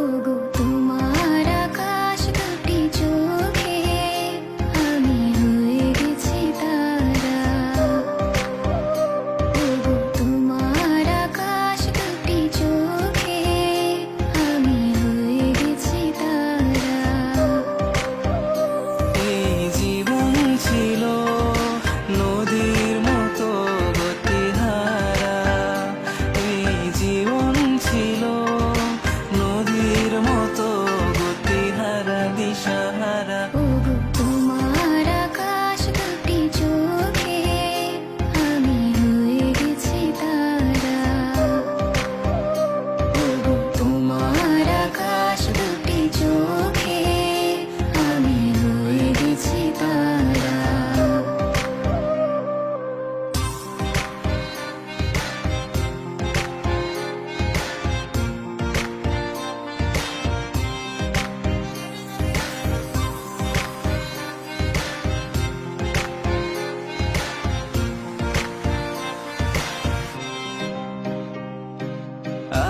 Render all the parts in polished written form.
ওগো তোমার আকাশ দুটি চোখে আমি হয়ে গেছি তারা। ওগো তোমার আকাশ দুটি চোখে আমি হয়ে গেছি তারা। এই জীবন ছিল নদীর মতো গতিহারা, এই জীবন ছিল নদীর মতো গতিহারা দিশাহারা। ওগো তোমার আকাশ দুটি চোখে আমি হয়ে গেছি তারা। ওগো তোমার আকাশ দুটি চোখে আমি হয়ে গেছি তারা।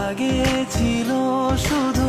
আগে ছিল শুধু